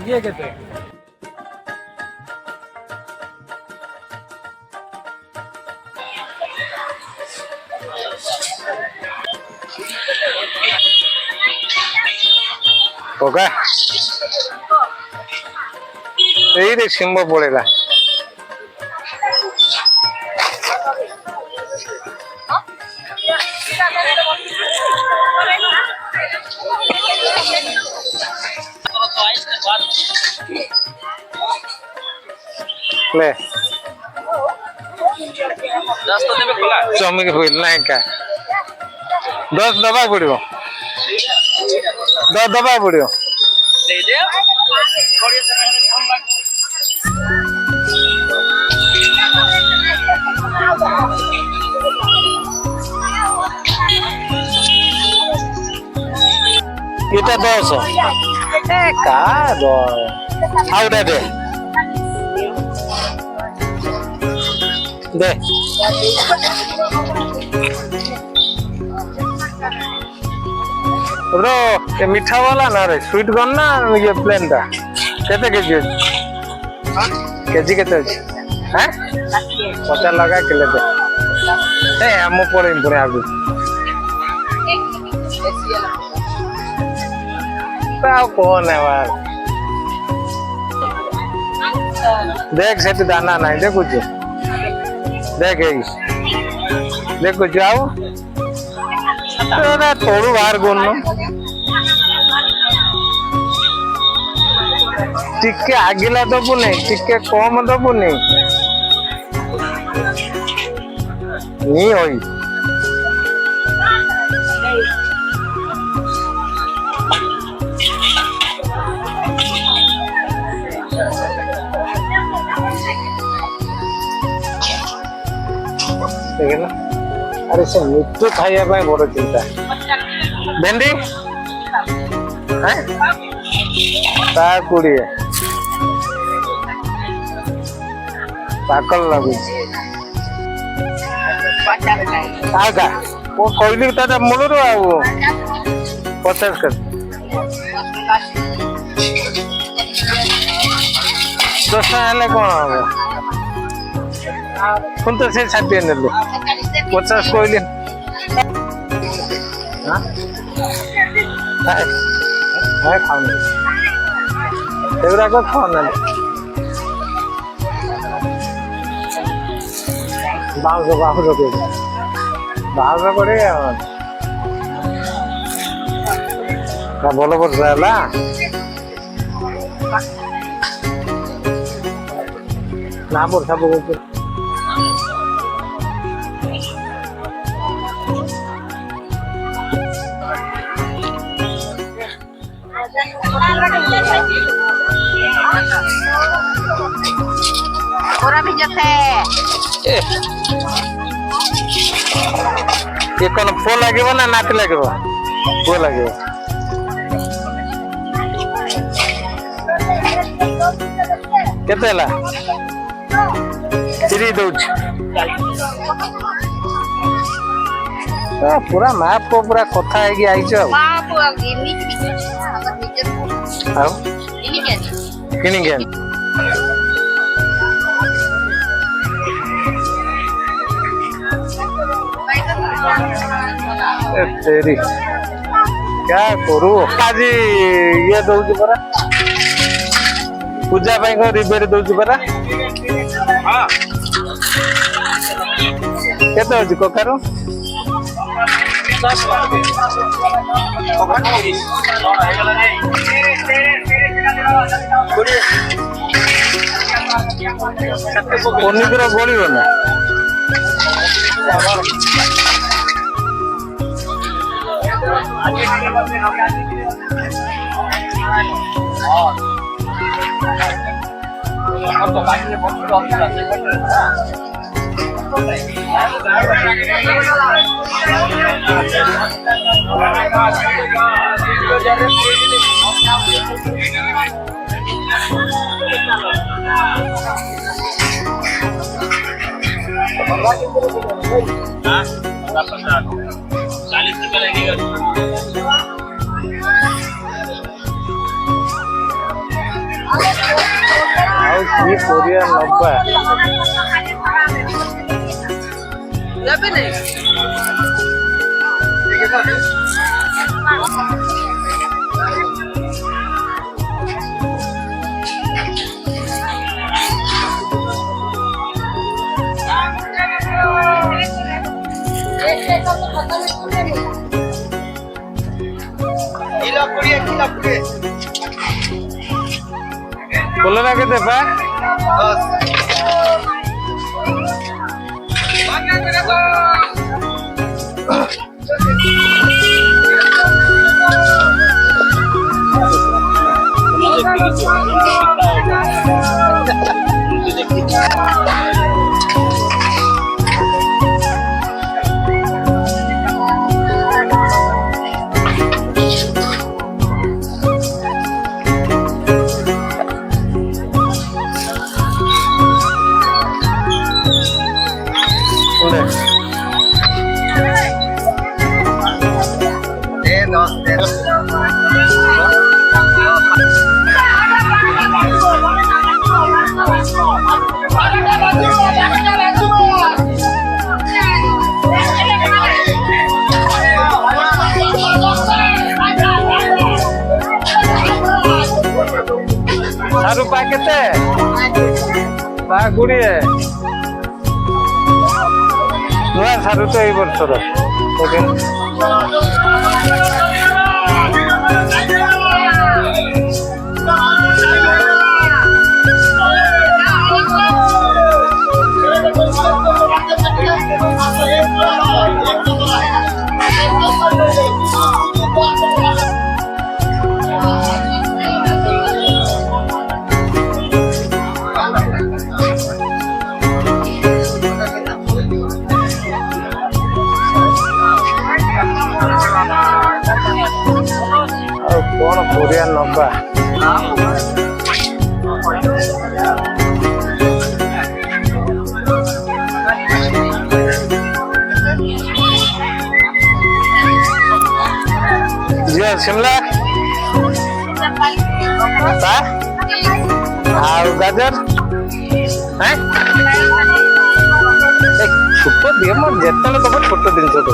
ये कहते ओके यही देख सिंह पड़ेगा ले चौमिक फुल ना क्या 10 दबा पड़ो 10 दबा पड़ो এটা 10 का आउ दे दे ब्रो ये मीठा वाला ना रे स्वीट कॉर्न ना ये प्लेन था कितने केजी कितने हैं 50 लगा के लेते हैं हम ऊपर इंपुरे आगे ताऊ कौन है यार देख से दाना नहीं देख कुछ देख कुछ आओ थोड़ू बाहर गुण टिके आगिला दबु नहीं टिके कम दबु नहीं होई अरे से मिट्टू खाइया बड़ चिंता भेंडी कोड़े पाकल लगुच कहली मूलर आ 50 कर 10 हेल्ले कौन हम पुणी तो से 60 नेलु 50 कहली खाऊन एगुड़ाक खाओना बाउंस करे भल वर्षा है ना वर्षा पकड़ ये कौन फो लगे ना नाक लगे फो लगे केते ला चिरी दउछ पूरा मैप को पूरा कथा है कि आइछ आओ किनी के तेरी क्या करू आज ये दउछ परा पूजा पाई को रिबेट दउछ परा हां केते अछि कोकारो पनीर गलिब ना ये कोरिया 90 बोलो ना कितने पे 10 रुपया केते गुड़ी है नुआ सारू तो यही वर्ष कौन कोरिया 90 ये शिमला गाजर है छोट दिए मोर जेतले दब छोट जिनस तो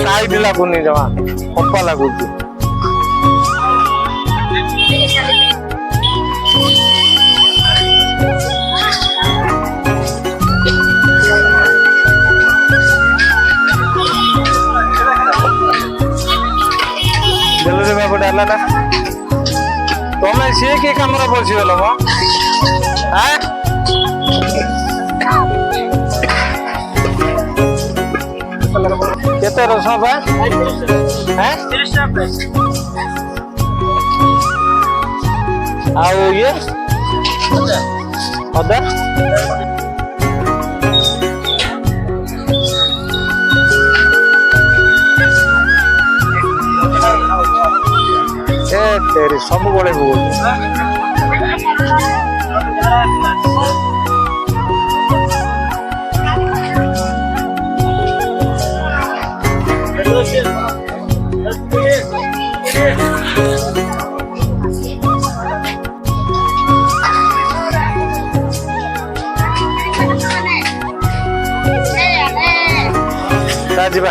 साइड लगुनि जमा कंपा लगुच डेलीवरी बाबू डाला ना तुम्हें सी कि कम बसीगल मो केते रसम बा हैं 30 रुपए आओ ये अदा ए तेरी सब बड़े बोल जीवा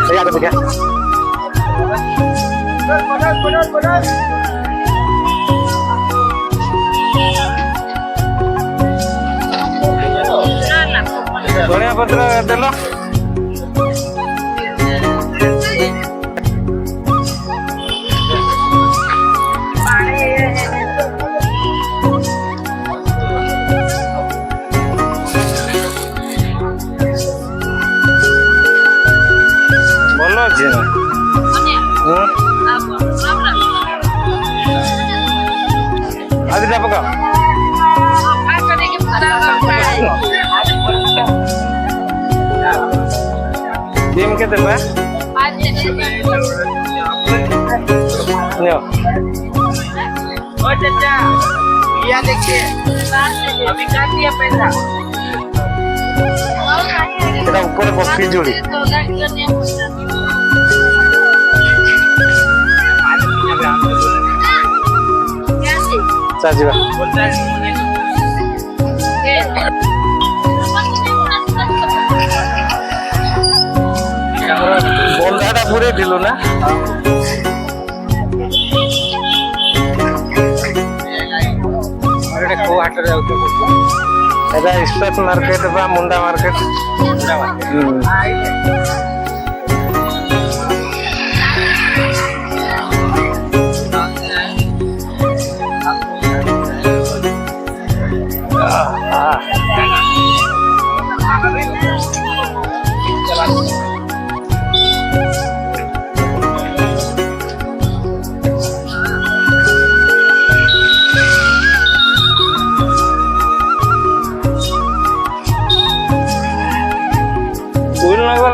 Saya ada tiga. धनिया पत्र देलो बोलो जी ना आदि जा पका डिम के देबा लो ओ चाचा ये देखिए अभी काट दिया पैसा এটা উপরে বক্সি জুড়ি চাচিবা বন্ধাটা পুরে দিল না କୋଉ ହାଟରେ ଯାଉଛ এটা স্পেস মার্কেট বা মুন্ডা মার্কেট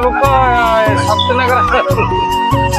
लोक सत्यनगर